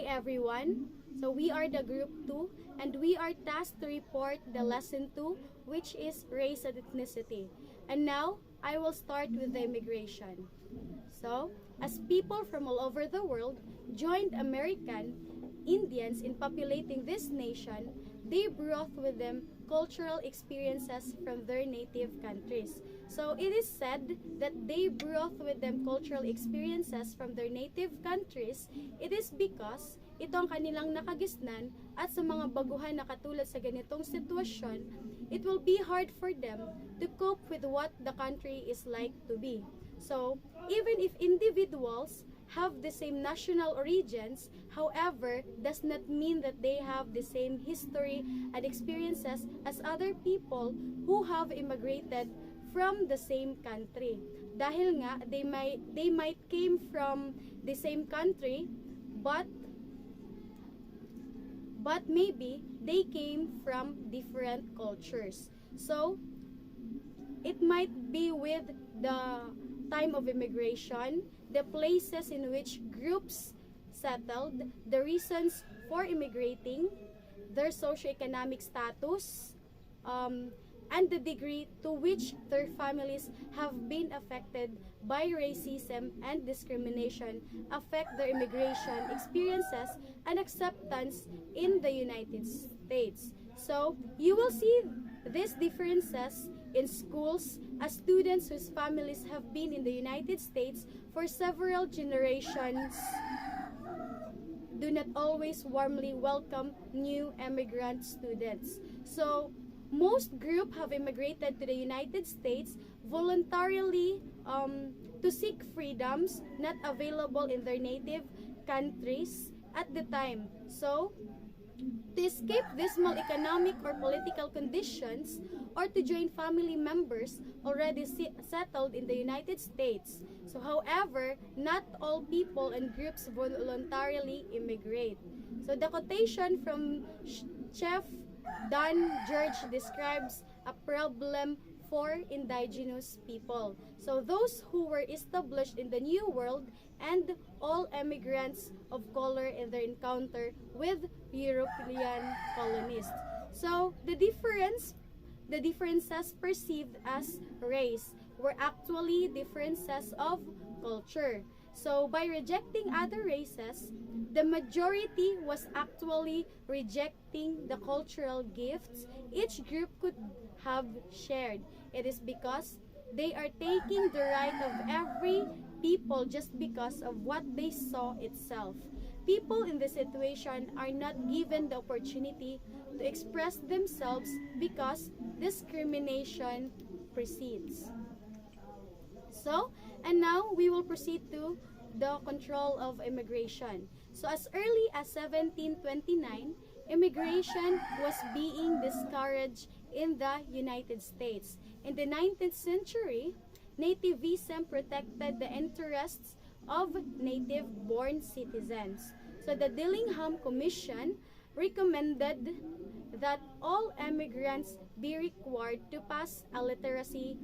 everyone. So we are the group 2 and we are tasked to report the lesson 2, which is race and ethnicity. And now I will start with the immigration. So, as people from all over the world joined American Indians in populating this nation, they brought with them cultural experiences from their native countries. So it is said that they brought with them cultural experiences from their native countries. It is because ito ang kanilang nakagisnan at sa mga baguhan na katulad sa ganitong sitwasyon, it will be hard for them to cope with what the country is like to be. So, even if individuals have the same national origins, however, does not mean that they have the same history and experiences as other people who have immigrated from the same country. Dahil nga, they might came from the same country, but maybe they came from different cultures. So, it might be with the time of immigration, the places in which groups settled, the reasons for immigrating, their socioeconomic status, and the degree to which their families have been affected by racism and discrimination affect their immigration experiences and acceptance in the United States. So, you will see these differences in schools as students whose families have been in the United States for several generations do not always warmly welcome new immigrant students. So, most groups have immigrated to the United States voluntarily to seek freedoms not available in their native countries at the time. So, to escape dismal economic or political conditions, or to join family members already settled in the United States. So, however, not all people and groups voluntarily immigrate. So, the quotation from Chef Don George describes a problem for indigenous people. So, those who were established in the New World and all immigrants of color in their encounter with European colonists. So, the differences perceived as race were actually differences of culture. So, by rejecting other races, the majority was actually rejecting the cultural gifts each group could have shared. It is because they are taking the right of every people just because of what they saw itself. People in this situation are not given the opportunity to express themselves because discrimination precedes. So, and now we will proceed to the control of immigration. So, as early as 1729, immigration was being discouraged in the United States. In the 19th century, nativism protected the interests of native-born citizens. So the Dillingham Commission recommended that all immigrants be required to pass a literacy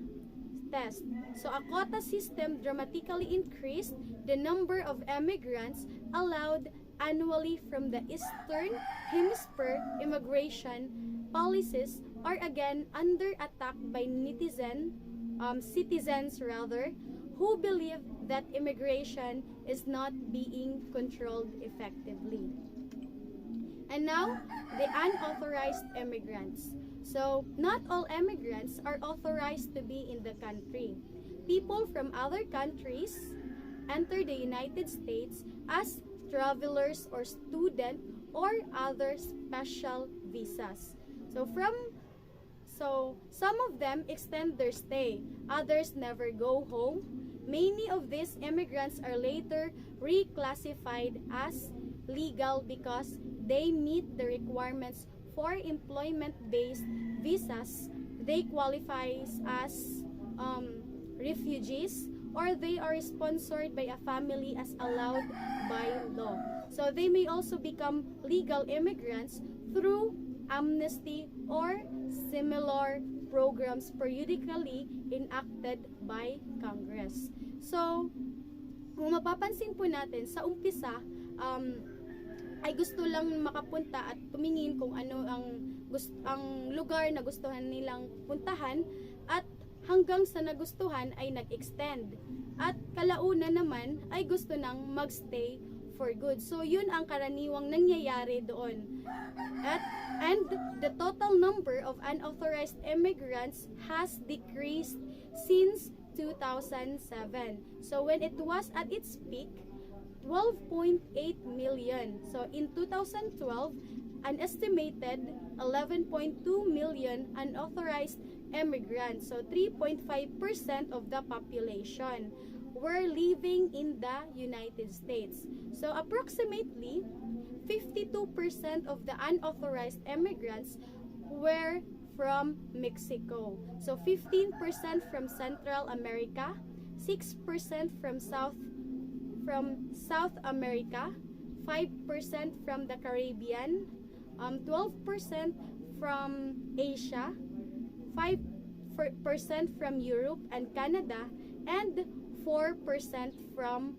test. So a quota system dramatically increased the number of immigrants allowed annually from the Eastern Hemisphere. Immigration policies are again under attack by citizens who believe that immigration is not being controlled effectively. And now, the unauthorized immigrants. So, not all immigrants are authorized to be in the country. People from other countries enter the United States as travelers or student or other special visas. So some of them extend their stay, others never go home. Many of these immigrants are later reclassified as legal because they meet the requirements for employment-based visas. They qualify as refugees, or they are sponsored by a family as allowed by law. So they may also become legal immigrants through amnesty or similar programs periodically enacted by Congress. So, kung mapapansin po natin, sa umpisa, ay gusto lang makapunta at tumingin kung ano ang lugar na gustuhan nilang puntahan, at hanggang sa nagustuhan ay nag-extend. At kalauna naman ay gusto nang magstay for good. So yun ang karaniwang nangyayari doon. And the total number of unauthorized immigrants has decreased since 2007. So when it was at its peak, 12.8 million. So in 2012, an estimated 11.2 million unauthorized immigrants, so 3.5% of the population, were living in the United States. So approximately 52% of the unauthorized immigrants were from Mexico. So 15% from Central America, 6% from South America, 5% from the Caribbean, 12% from Asia, 5% from Europe and Canada, and 4% from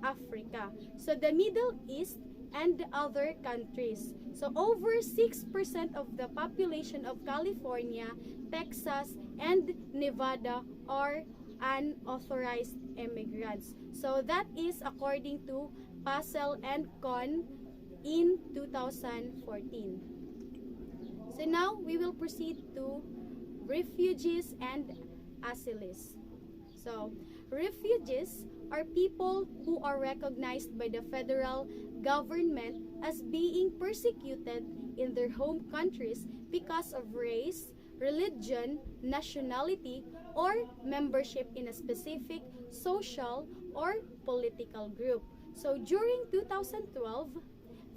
Africa. So the Middle East and other countries. So over 6% of the population of California, Texas, and Nevada are unauthorized immigrants. So that is according to Passel and Con in 2014. So now we will proceed to refugees and asylees. So refugees are people who are recognized by the federal government as being persecuted in their home countries because of race, religion, nationality, or membership in a specific social or political group. So during 2012,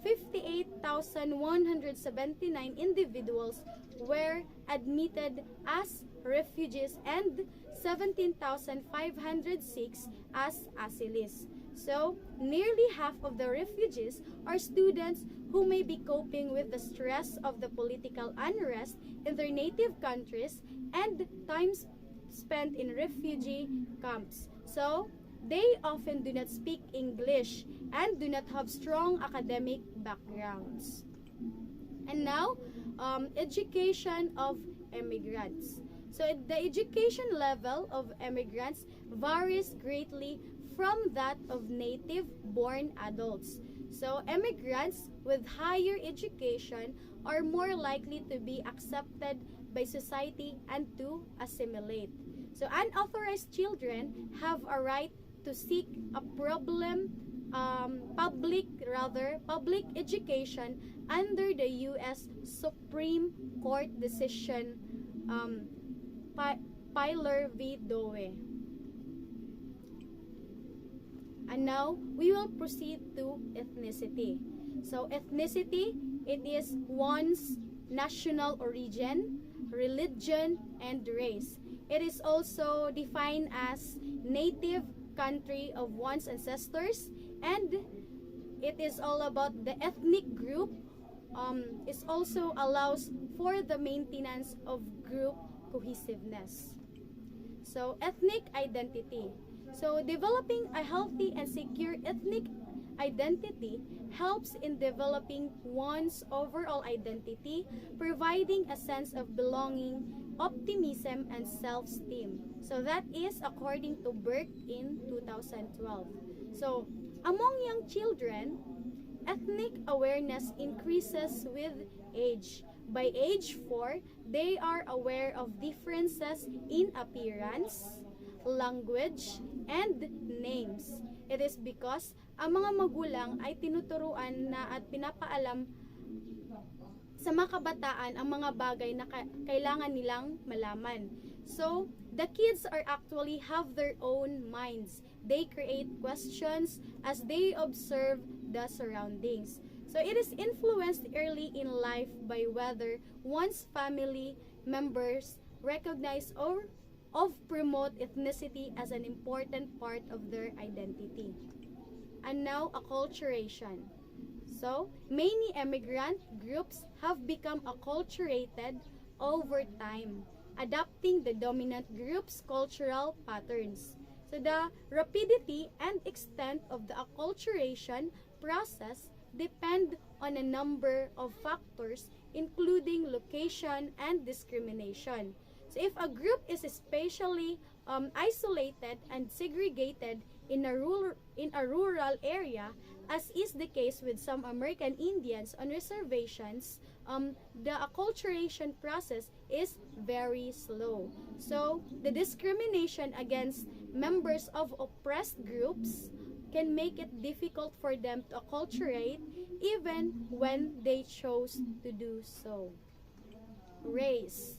58,179 individuals were admitted as refugees and 17,506 as asylees. So, nearly half of the refugees are students who may be coping with the stress of the political unrest in their native countries and time spent in refugee camps. So, they often do not speak English and do not have strong academic backgrounds. And now, education of immigrants. So the education level of immigrants varies greatly from that of native-born adults. So immigrants with higher education are more likely to be accepted by society and to assimilate. So unauthorized children have a right to seek a public education under the U.S. Supreme Court decision Pilar v. Doe. And now we will proceed to ethnicity. So ethnicity, it is one's national origin, religion, and race. It is also defined as native country of one's ancestors, and it is all about the ethnic group. It also allows for the maintenance of group cohesiveness. So ethnic identity. So developing a healthy and secure ethnic identity helps in developing one's overall identity, providing a sense of belonging, optimism, and self-esteem. So that is according to Burke in 2012. So among young children, ethnic awareness increases with age. By age 4, they are aware of differences in appearance, language, and names. It is because ang mga magulang ay tinuturuan na at pinapaalam sa mga kabataan ang mga bagay na kailangan nilang malaman. So, the kids are actually have their own minds. They create questions as they observe the surroundings. So it is influenced early in life by whether one's family members recognize or promote ethnicity as an important part of their identity. And now, acculturation. So, many immigrant groups have become acculturated over time, adapting the dominant group's cultural patterns. So the rapidity and extent of the acculturation process depend on a number of factors, including location and discrimination. So if a group is especially isolated and segregated in a rural area, as is the case with some American Indians on reservations, the acculturation process is very slow. So the discrimination against members of oppressed groups can make it difficult for them to acculturate even when they chose to do so. Race.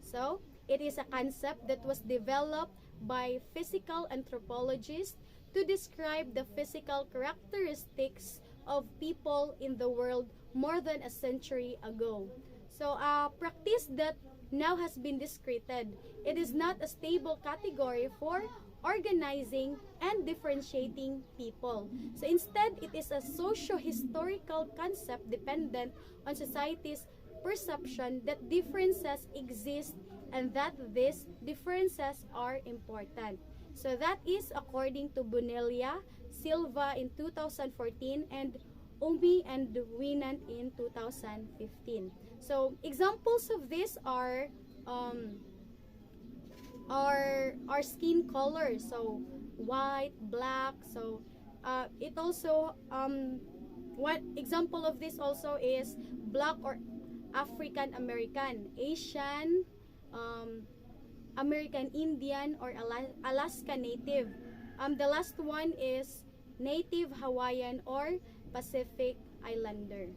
So, it is a concept that was developed by physical anthropologists to describe the physical characteristics of people in the world more than a century ago. So, a practice that now has been discredited. It is not a stable category for organizing and differentiating people. So instead, it is a socio-historical concept dependent on society's perception that differences exist and that these differences are important. So that is according to Bonilla, Silva in 2014, and Omi and Winant in 2015. So examples of this are our skin color, so white, black. So it also one example of this also is black or African American, Asian, American Indian, or Alaska Native. The last one is Native Hawaiian or Pacific Islander.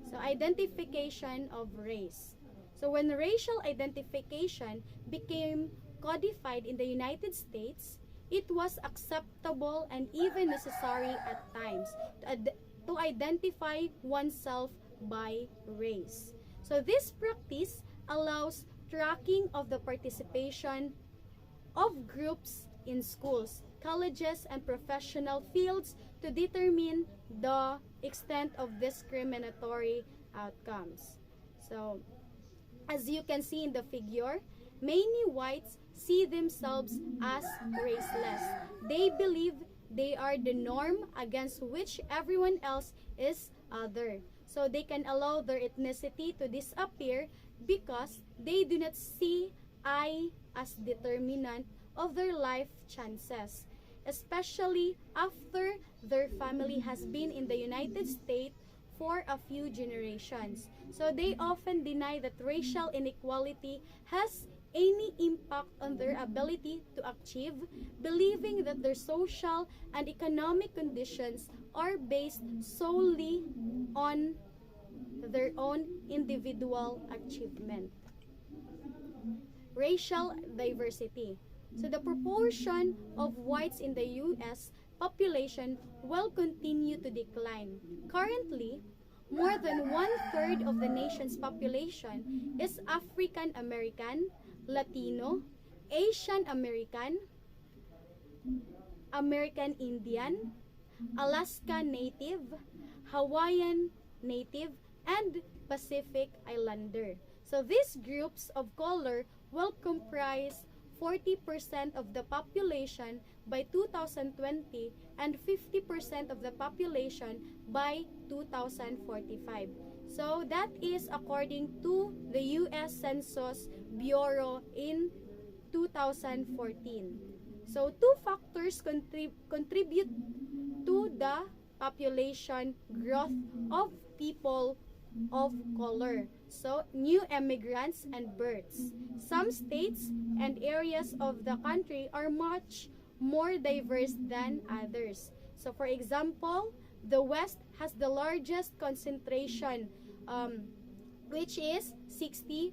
So identification of race. So when racial identification became codified in the United States, it was acceptable and even necessary at times to identify oneself by race. So this practice allows tracking of the participation of groups in schools, colleges, and professional fields to determine the extent of discriminatory outcomes. So, as you can see in the figure, many whites see themselves as raceless. They believe they are the norm against which everyone else is other. So they can allow their ethnicity to disappear because they do not see I as determinant of their life chances, especially after their family has been in the United States for a few generations. So they often deny that racial inequality has any impact on their ability to achieve, believing that their social and economic conditions are based solely on their own individual achievement. Racial diversity. So the proportion of whites in the U.S. population will continue to decline. Currently, more than one-third of the nation's population is African American, Latino, Asian American, American Indian, Alaska Native, Hawaiian Native, and Pacific Islander. So these groups of color will comprise 40% of the population by 2020 and 50% of the population by 2045. So that is according to the U.S. Census Bureau in 2014. So two factors contribute to the population growth of people of color. So, new immigrants and births. Some states and areas of the country are much more diverse than others. So, for example, the West has the largest concentration, which is 60%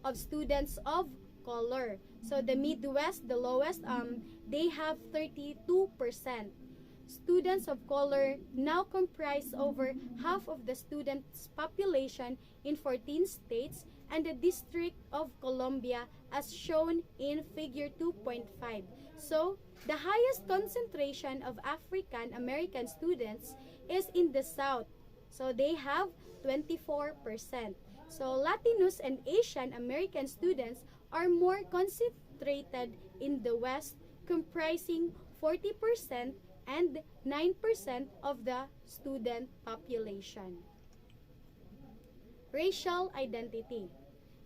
of students of color. So, the Midwest, the lowest, they have 32%. Students of color now comprise over half of the students' population in 14 states and the District of Columbia as shown in figure 2.5. So, the highest concentration of African American students is in the South. So, they have 24%. So, Latinos and Asian American students are more concentrated in the West, comprising 40% and 9% of the student population. Racial identity.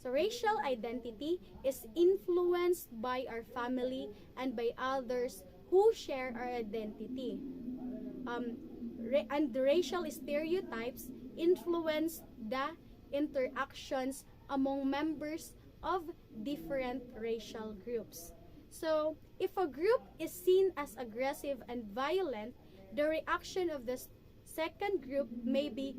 So racial identity is influenced by our family and by others who share our identity. And the racial stereotypes influence the interactions among members of different racial groups. So, if a group is seen as aggressive and violent, the reaction of the second group may be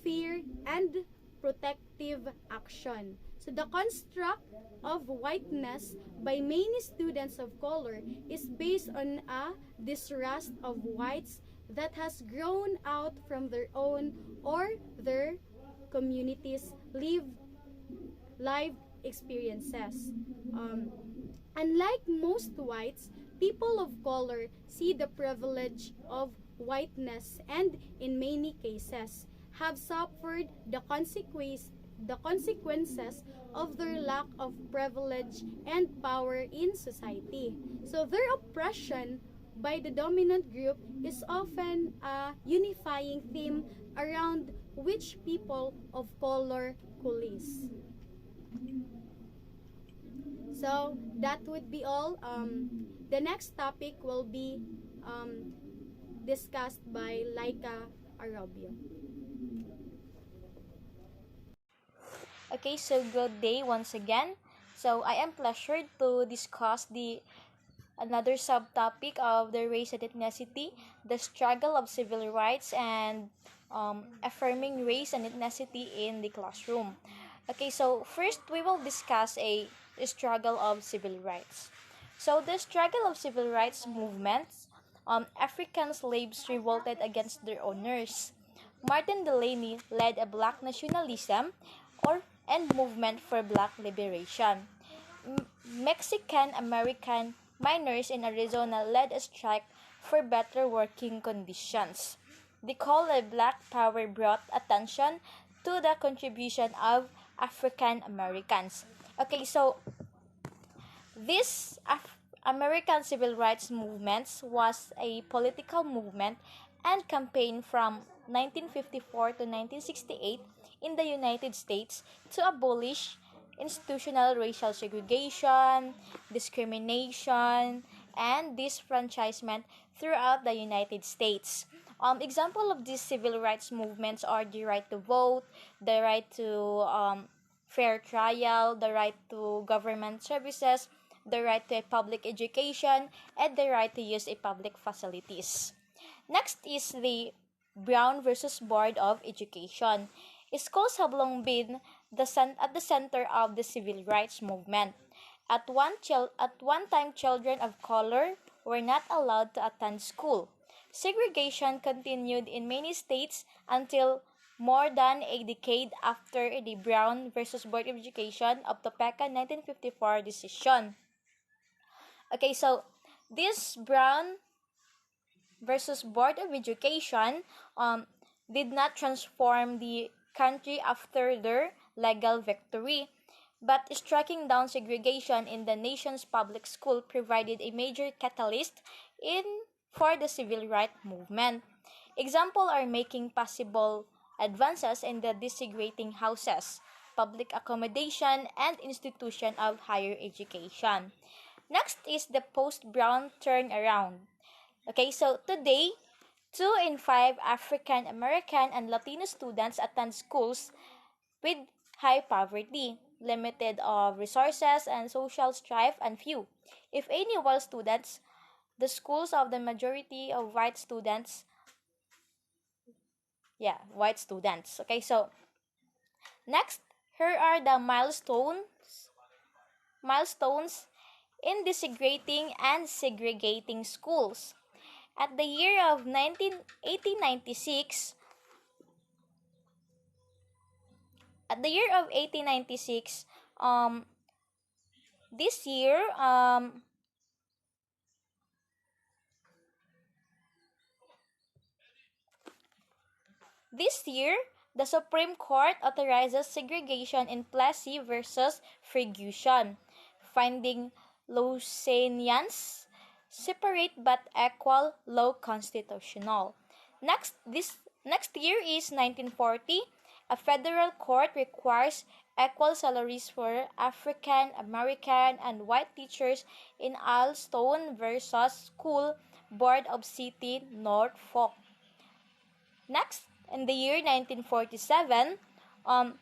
fear and protective action. So the construct of whiteness by many students of color is based on a distrust of whites that has grown out from their own or their communities' live experiences. Unlike most whites, people of color see the privilege of whiteness and, in many cases, have suffered the consequences of their lack of privilege and power in society. So their oppression by the dominant group is often a unifying theme around which people of color coalesce. So that would be all. The next topic will be discussed by Laika Arabio. Okay, so good day once again. So I am pleasured to discuss the another subtopic of the race and ethnicity, the struggle of civil rights and affirming race and ethnicity in the classroom. Okay, so first we will discuss a struggle of civil rights. So the struggle of civil rights movements, African slaves revolted against their owners. Martin Delaney led a black nationalism and movement for black liberation. Mexican American miners in Arizona led a strike for better working conditions. The call of Black Power brought attention to the contribution of African Americans. Okay, so this American civil rights movement was a political movement and campaign from 1954 to 1968 in the United States to abolish institutional racial segregation, discrimination, and disfranchisement throughout the United States. Example of these civil rights movements are the right to vote, the right to fair trial, the right to government services, the right to a public education, and the right to use a public facilities. Next is the Brown versus Board of Education. Schools have long been at the center of the civil rights movement. At one time, children of color were not allowed to attend school. Segregation continued in many states until more than a decade after the Brown versus Board of Education of Topeka 1954 decision. Okay, so this Brown versus Board of Education did not transform the country after their legal victory, but striking down segregation in the nation's public school provided a major catalyst for the civil rights movement. Examples are making possible advances in the desegregating houses, public accommodation, and institution of higher education. Next is the post-Brown turnaround. Okay, so today, 2 in 5 African American and Latino students attend schools with high poverty, limited of resources, and social strife, and few, if any, while students, the schools of the majority of white students. Okay, so next, here are the milestones in desegregating and segregating schools. At the year of 1896, this year, the Supreme Court authorizes segregation in Plessy versus Ferguson, finding Louisianians separate but equal law constitutional. Next year is 1940. A federal court requires equal salaries for African American and white teachers in Alston versus School Board of City Norfolk. Next, in the year 1947, um,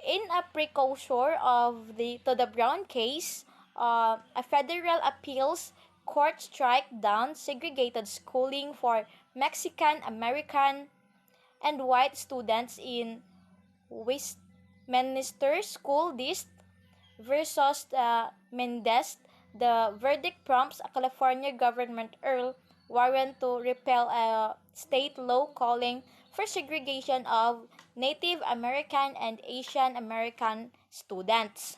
in a precursor of the Brown case, a federal appeals court struck down segregated schooling for Mexican American and white students in Westminster School District versus Mendez. The verdict prompts a California government earl warrant to repeal a state law calling for segregation of Native American and Asian American students.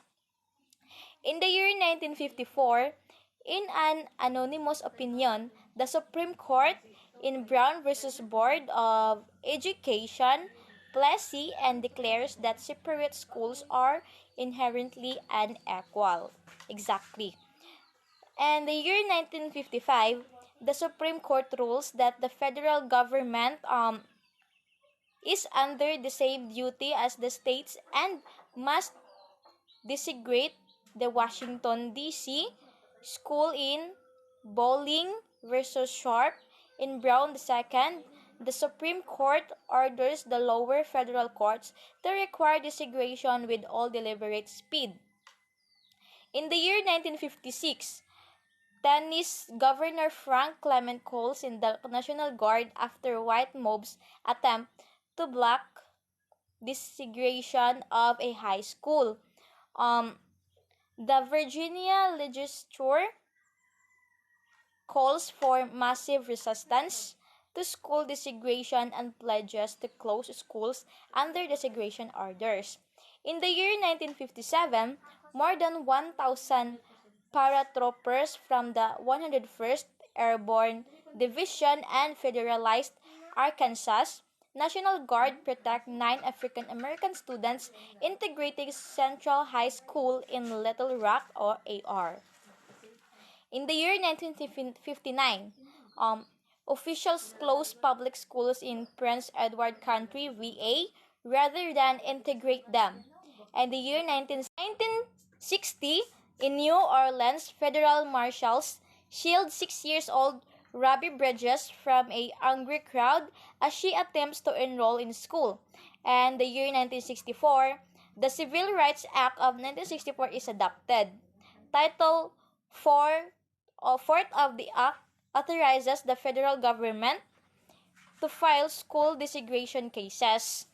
In the year 1954, in an anonymous opinion, the Supreme Court in Brown versus Board of Education Plessy and declares that separate schools are inherently unequal. Exactly. And the year 1955, the Supreme Court rules that the federal government is under the same duty as the states and must desegregate the Washington, D.C. school in Bowling versus Sharp in Brown II. The Supreme Court orders the lower federal courts to require desegregation with all deliberate speed. In the year 1956, Tennessee Governor Frank Clement calls in the National Guard after white mobs attempt to block desegregation of a high school. The Virginia legislature calls for massive resistance to school desegregation and pledges to close schools under desegregation orders. In the year 1957, more than 1,000 paratroopers from the 101st Airborne Division and Federalized Arkansas National Guard protect 9 African American students integrating Central High School in Little Rock or AR. In the year 1959, officials closed public schools in Prince Edward County, VA, rather than integrate them. In the year 1960, in New Orleans, federal marshals shield 6-year-old Robbie Bridges from a angry crowd as she attempts to enroll in school. And the year 1964, the Civil Rights Act of 1964 is adopted. Title 4 or 4th of the Act authorizes the federal government to file school desegregation cases.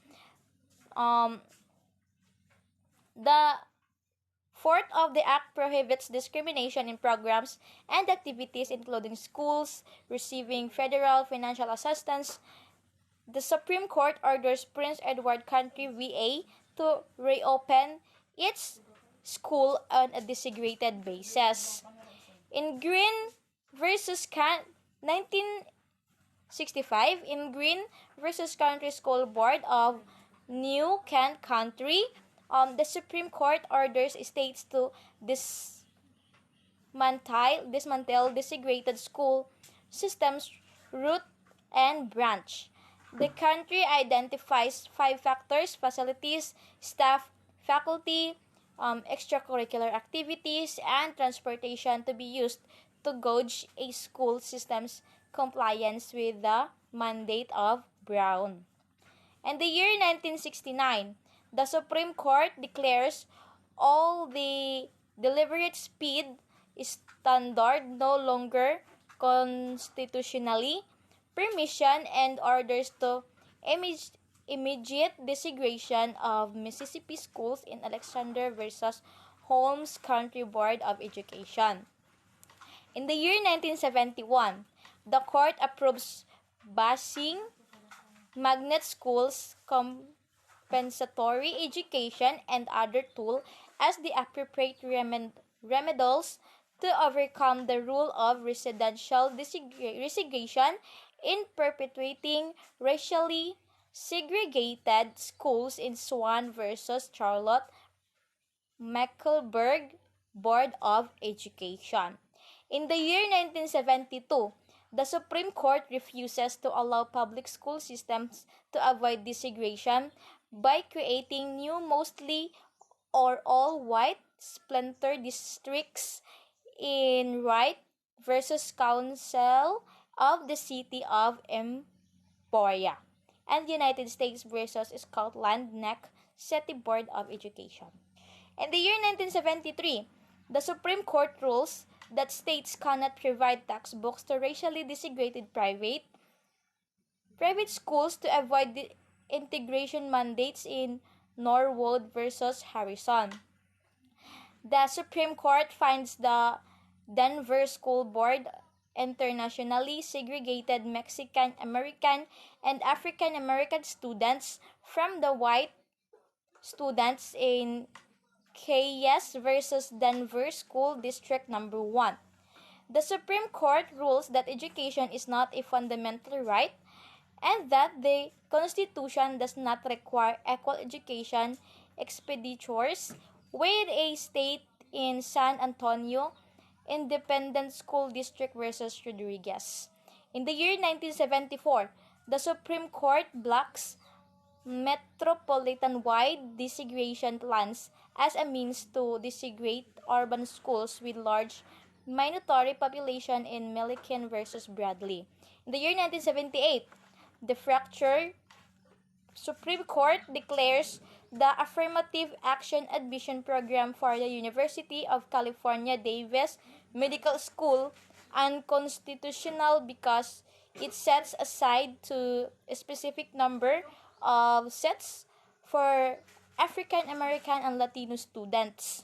The 4th of the Act prohibits discrimination in programs and activities including schools receiving federal financial assistance. The Supreme Court orders Prince Edward County, VA to reopen its school on a desegregated basis. In Green versus 1965, in Green versus Country School Board of New Kent Country, the Supreme Court orders states to dismantle desegregated school systems root and branch. The country identifies 5 factors: facilities, staff, faculty, extracurricular activities, and transportation to be used to gauge a school system's compliance with the mandate of Brown. In the year 1969, the Supreme Court declares all the deliberate speed standard no longer constitutionally permission and orders to immediate desegregation of Mississippi schools in Alexander versus Holmes County Board of Education. In the year 1971, the court approves busing magnet schools, compensatory education, and other tools as the appropriate remedies to overcome the rule of residential desegregation in perpetuating racially segregated schools in Swan versus Charlotte Mecklenburg Board of Education. In the year 1972, the Supreme Court refuses to allow public school systems to avoid desegregation by creating new mostly or all-white splinter districts in Wright versus Council of the City of Emporia and United States versus Scotland Neck City Board of Education. In the year 1973, the Supreme Court rules that states cannot provide textbooks to racially desegregated private schools to avoid the integration mandates in Norwood versus Harrison. The Supreme Court finds the Denver School Board internationally segregated Mexican American and African American students from the white students in Keyes versus Denver School District Number 1. The Supreme Court rules that education is not a fundamental right and that the Constitution does not require equal education expenditures with a state in San Antonio Independent School District versus Rodriguez. In the year 1974, the Supreme Court blocks metropolitan-wide desegregation plans as a means to desegregate urban schools with large minority population in Milliken versus Bradley. In the year 1978, the fractured Supreme Court declares the Affirmative Action Admission Program for the University of California Davis Medical School unconstitutional because it sets aside to a specific number of seats for African American and Latino students.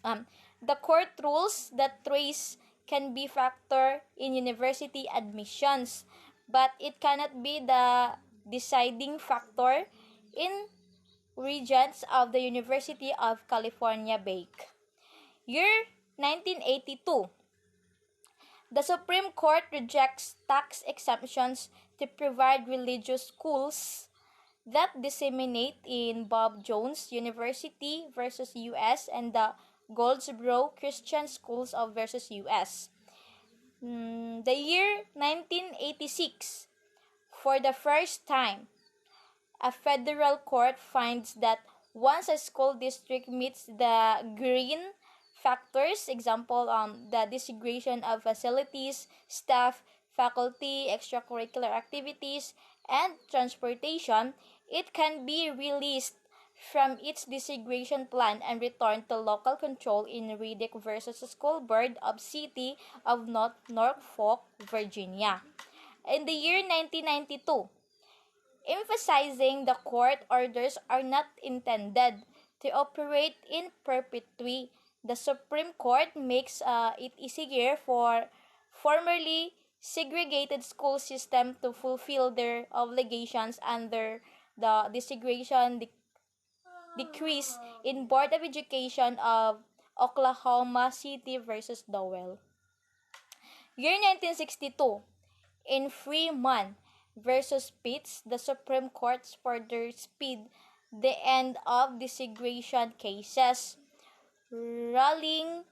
The court rules that race can be factor in university admissions, but it cannot be the deciding factor in regents of the University of California Bake. Year 1982. The Supreme Court rejects tax exemptions to provide religious schools that disseminate in Bob Jones University versus U.S. and the Goldsboro Christian Schools of versus U.S. The year 1986, for the first time, a federal court finds that once a school district meets the green factors, example, the desegregation of facilities, staff, faculty, extracurricular activities, and transportation, it can be released from its desegregation plan and returned to local control in Riddick versus School Board of City of Norfolk, Virginia. In the year 1992, emphasizing the court orders are not intended to operate in perpetuity, the Supreme Court makes it easier for formerly segregated school system to fulfill their obligations under the desegregation decrease in Board of Education of Oklahoma City versus Dowell. Year 1962, in Freeman versus Pitts, the Supreme Court further speed the end of desegregation cases, ruling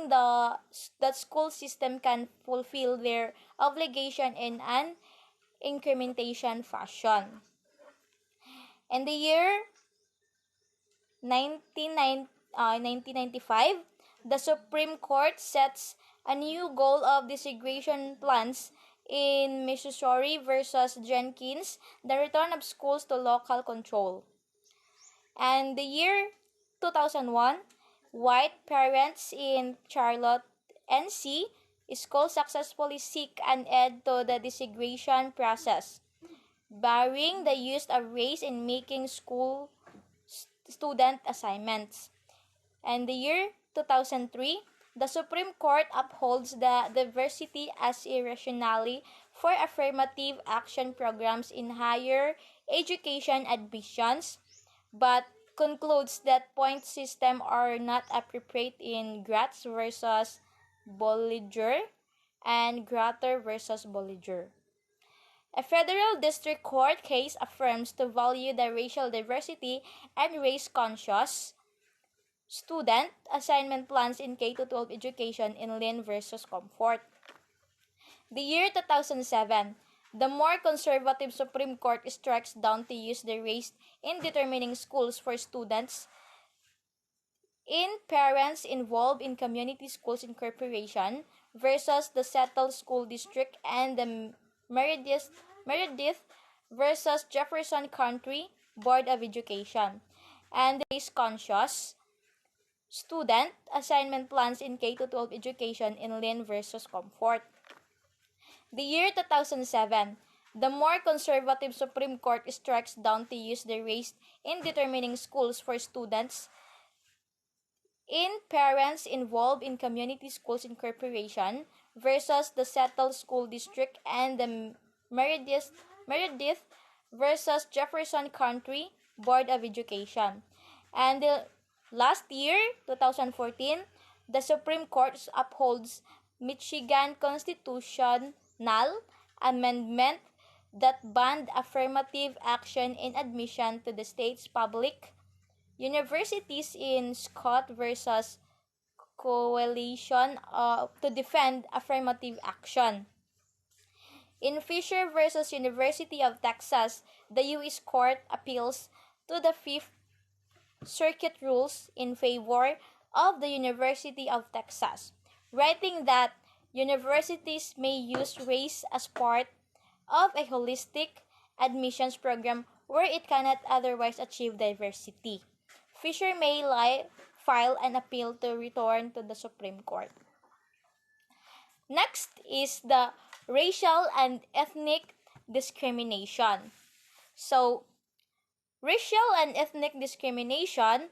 that school system can fulfill their obligation in an incrementation fashion. In the year 1995, the Supreme Court sets a new goal of desegregation plans in Missouri versus Jenkins, the return of schools to local control. And the year 2001, white parents in Charlotte, NC, schools successfully seek an end to the desegregation process, barring the use of race in making school student assignments. And the year 2003, the Supreme Court upholds the diversity as a rationale for affirmative action programs in higher education admissions, but concludes that point systems are not appropriate in Gratz versus Bolliger and Gratter versus Bolliger. A federal district court case affirms to value the racial diversity and race conscious Student assignment plans in K-12 education in lean versus comfort. The year 2007, the more conservative Supreme Court strikes down to use the race in determining schools for students in parents involved in community schools incorporation versus the settled school district and the Meredith versus Jefferson County Board of Education. And the race conscious student assignment plans in K-12 education in lean versus comfort. The year 2007, the more conservative Supreme Court strikes down to use the race in determining schools for students in parents involved in community schools incorporation versus the settled school district and the Meredith versus Jefferson County Board of Education. And the last year, 2014, the Supreme Court upholds Michigan constitutional amendment that banned affirmative action in admission to the state's public universities in Scott versus Coalition to defend affirmative action. In Fisher versus University of Texas, the U.S. Court appeals to the Fifth Circuit rules in favor of the University of Texas, writing that universities may use race as part of a holistic admissions program where it cannot otherwise achieve diversity. Fisher may file an appeal to return to the Supreme Court. Next is the racial and ethnic discrimination. So, racial and ethnic discrimination,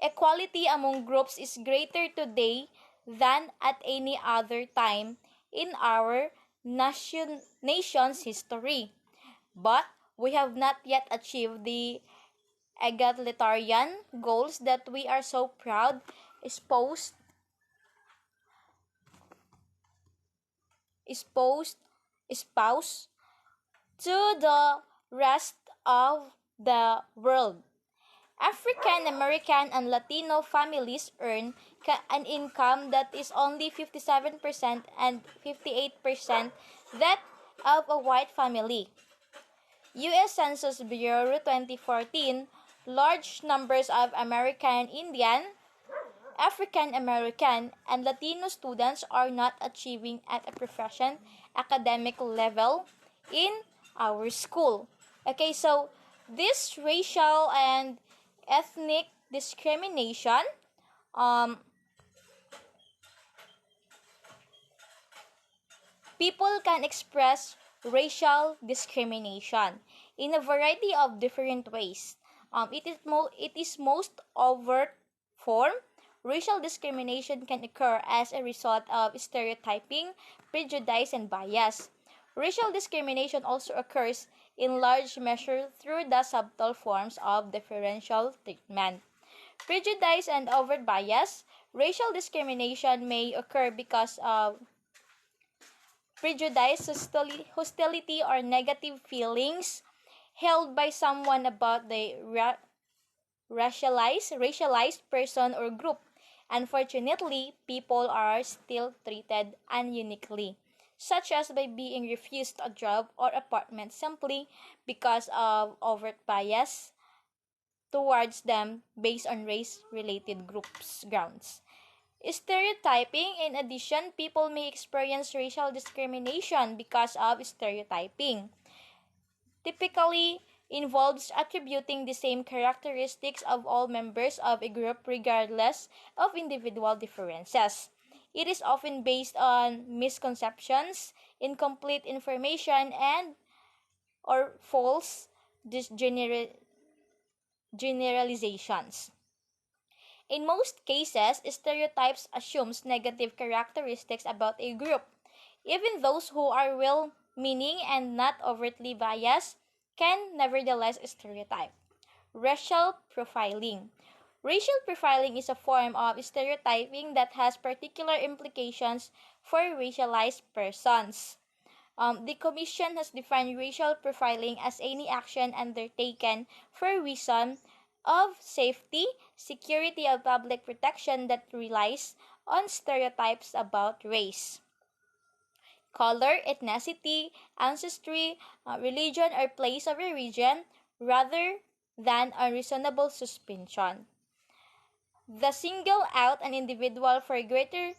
equality among groups is greater today than at any other time in our nation's history. But we have not yet achieved the egalitarian goals that we are so proud espoused espouse to the rest of the world. African American and Latino families earn an income that is only 57% and 58% that of a white family. U.S. Census Bureau 2014, large numbers of American Indian, African American, and Latino students are not achieving at a proficient academic level in our school. Okay, so this racial and ethnic discrimination, people can express racial discrimination in a variety of different ways. It is most overt form. Racial discrimination can occur as a result of stereotyping, prejudice, and bias. Racial discrimination also occurs in large measure through the subtle forms of differential treatment. Prejudice and overt bias. Racial discrimination may occur because of prejudice, hostility, or negative feelings held by someone about the racialized person or group. Unfortunately, people are still treated ununiquely, such as by being refused a job or apartment simply because of overt bias towards them based on race-related grounds. Stereotyping. In addition, people may experience racial discrimination because of stereotyping. Typically involves attributing the same characteristics of all members of a group regardless of individual differences. It is often based on misconceptions, incomplete information, and or false generalizations. In most cases, stereotypes assumes negative characteristics about a group. Even those who are well-meaning and not overtly biased can nevertheless stereotype. Racial profiling. Racial profiling is a form of stereotyping that has particular implications for racialized persons. The Commission has defined racial profiling as any action undertaken for reason of safety, security, of public protection that relies on stereotypes about race, color, ethnicity, ancestry, religion, or place of origin, rather than a reasonable suspicion. The single out an individual for greater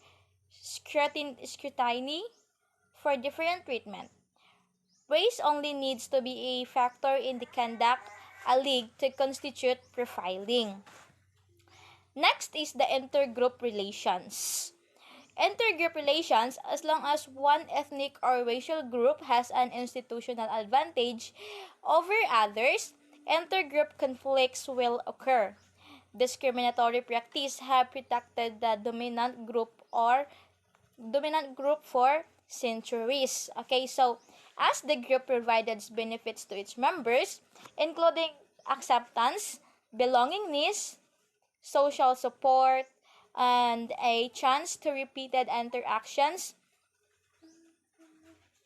scrutiny for different treatment. Race only needs to be a factor in the conduct alleged to constitute profiling. Next is the intergroup relations. Intergroup relations, as long as one ethnic or racial group has an institutional advantage over others, intergroup conflicts will occur. Discriminatory practice have protected the dominant group for centuries. Okay, so as the group provided benefits to its members, including acceptance, belongingness, social support, and a chance to repeated interactions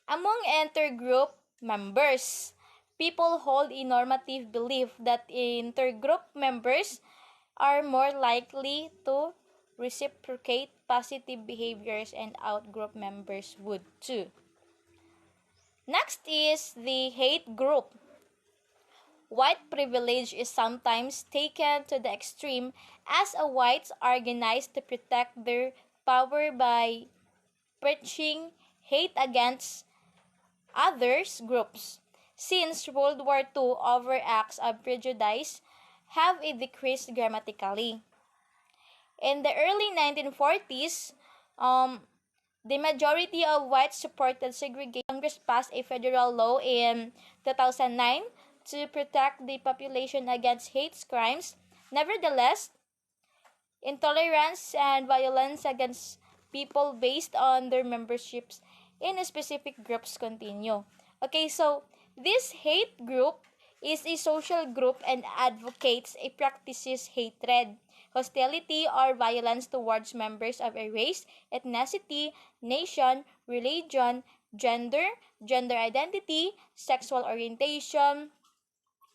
among intergroup members. People hold a normative belief that intergroup members are more likely to reciprocate positive behaviors, and outgroup members would too. Next is the hate group. White privilege is sometimes taken to the extreme as a whites organized to protect their power by preaching hate against others groups. Since World War II, overt acts of prejudice have decreased dramatically. In the early 1940s, the majority of whites supported segregation. Congress passed a federal law in 2009 to protect the population against hate crimes. Nevertheless, intolerance and violence against people based on their memberships in specific groups continue. Okay, so this hate group is a social group and advocates a practices hatred, hostility, or violence towards members of a race, ethnicity, nation, religion, gender identity, sexual orientation,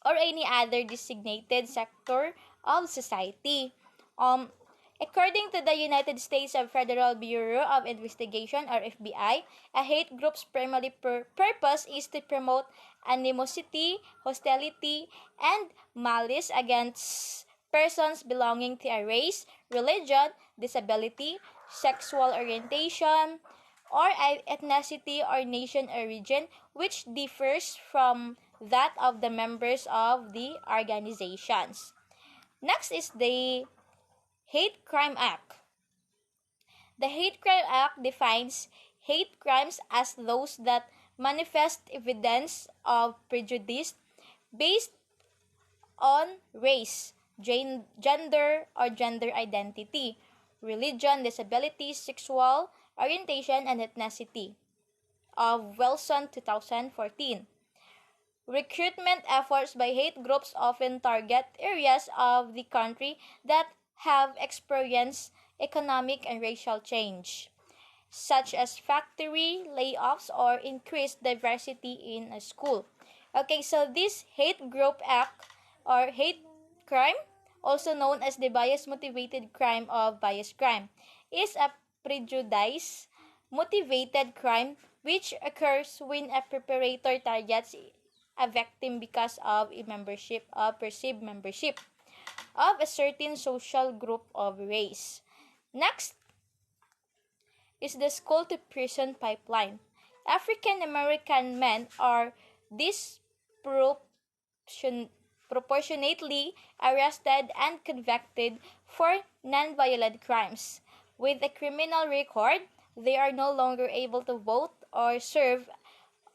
or any other designated sector of society. Um, According to the United States Federal Bureau of Investigation or FBI, a hate group's primary purpose is to promote animosity, hostility, and malice against persons belonging to a race, religion, disability, sexual orientation, or ethnicity or nation origin which differs from that of the members of the organizations. Next is the Hate Crime Act. The Hate Crime Act defines hate crimes as those that manifest evidence of prejudice based on race, gender or gender identity, religion, disability, sexual orientation, and ethnicity. Of Wilson, 2014. Recruitment efforts by hate groups often target areas of the country that have experienced economic and racial change, such as factory layoffs or increased diversity in a school. Okay, so this hate group act or hate crime, also known as the bias motivated crime of bias crime, is a prejudice motivated crime which occurs when a perpetrator targets a victim because of a perceived membership of a certain social group of race. Next is the school to prison pipeline. African American men are disproportionately arrested and convicted for nonviolent crimes. With a criminal record, they are no longer able to vote or serve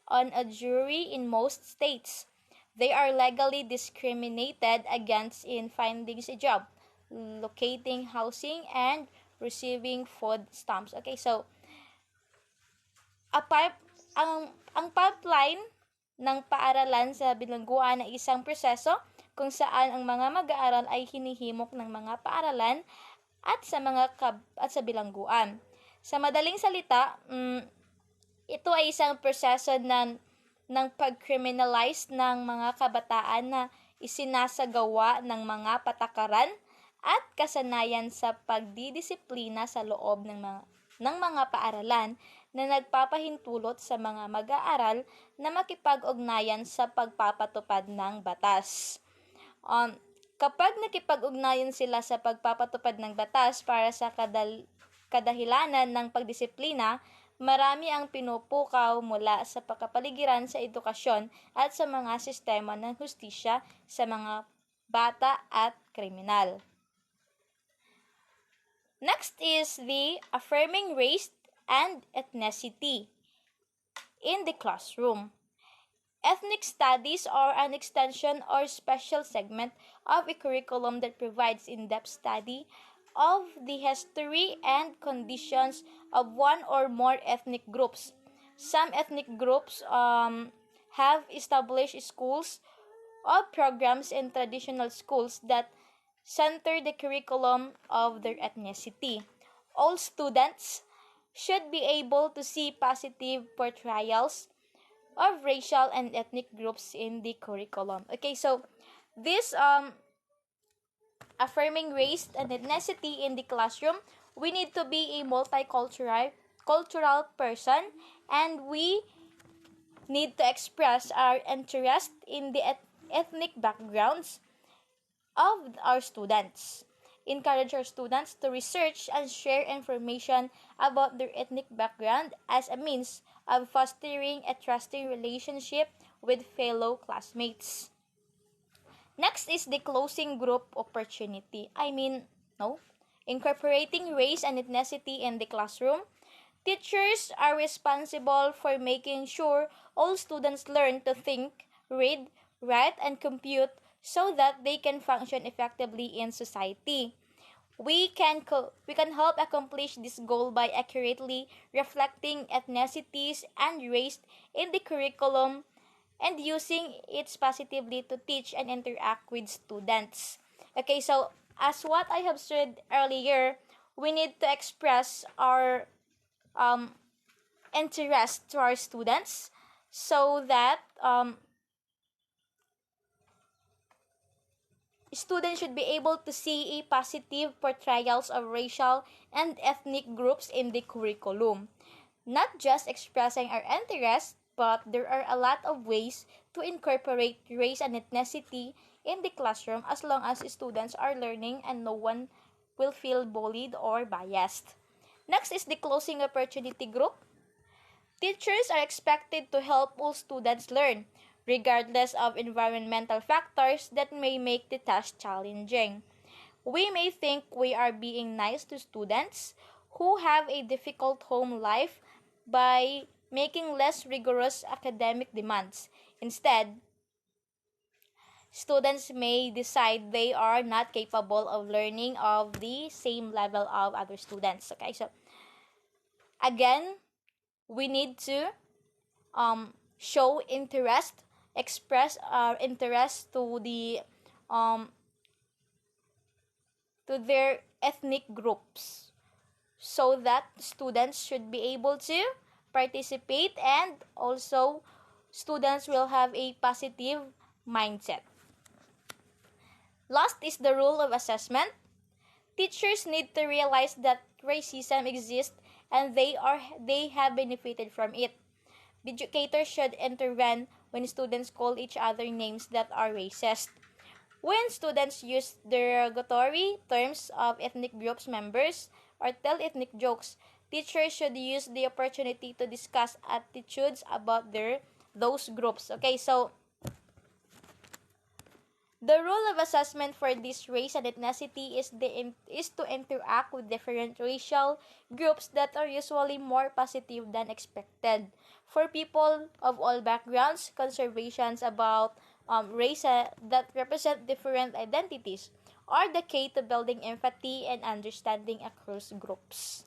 on a jury in most states. They are legally discriminated against in finding a job, locating housing, and receiving food stamps. Okay, so a pipe, ang pipeline ng paaralan sa bilangguan ay isang proseso kung saan ang mga mag-aaral ay hinihimok ng mga paaralan at sa bilangguan. Sa madaling salita, ito ay isang proseso ng pag-criminalize ng mga kabataan na isinasagawa ng mga patakaran at kasanayan sa pagdidisiplina sa loob ng mga paaralan na nagpapahintulot sa mga mag-aaral na makipag-ugnayan sa pagpapatupad ng batas. Kapag nakipag-ugnayan sila sa pagpapatupad ng batas para sa kadahilanan ng pagdisiplina, marami ang pinupukaw mula sa kapaligiran sa edukasyon at sa mga sistema ng hustisya sa mga bata at kriminal. Next is the affirming race and ethnicity in the classroom. Ethnic studies are an extension or special segment of a curriculum that provides in-depth study of the history and conditions of one or more ethnic groups. Some ethnic groups have established schools or programs in traditional schools that center the curriculum of their ethnicity. All students should be able to see positive portrayals of racial and ethnic groups in the curriculum. Okay, so this affirming race and ethnicity in the classroom, we need to be a cultural person, and we need to express our interest in the ethnic backgrounds of our students. Encourage our students to research and share information about their ethnic background as a means of fostering a trusting relationship with fellow classmates. Next is the closing group opportunity. Incorporating race and ethnicity in the classroom. Teachers are responsible for making sure all students learn to think, read, write, and compute so that they can function effectively in society. We can help accomplish this goal by accurately reflecting ethnicities and race in the curriculum and using it positively to teach and interact with students. Okay, so as what I have said earlier, we need to express our interest to our students so that students should be able to see a positive portrayals of racial and ethnic groups in the curriculum. Not just expressing our interest, but there are a lot of ways to incorporate race and ethnicity in the classroom as long as students are learning and no one will feel bullied or biased. Next is the closing opportunity group. Teachers are expected to help all students learn, regardless of environmental factors that may make the task challenging. We may think we are being nice to students who have a difficult home life by making less rigorous academic demands. Instead, students may decide they are not capable of learning of the same level of other students. Okay, so again, we need to show interest, express our interest to their ethnic groups, so that students should be able to participate and also students will have a positive mindset. Last is the role of assessment. Teachers need to realize that racism exists and they have benefited from it. The educators should intervene when students call each other names that are racist. When students use derogatory terms of ethnic groups members or tell ethnic jokes, teachers should use the opportunity to discuss attitudes about those groups. Okay, so the role of assessment for this race and ethnicity is to interact with different racial groups that are usually more positive than expected. For people of all backgrounds, conversations about race that represent different identities are the key to building empathy and understanding across groups.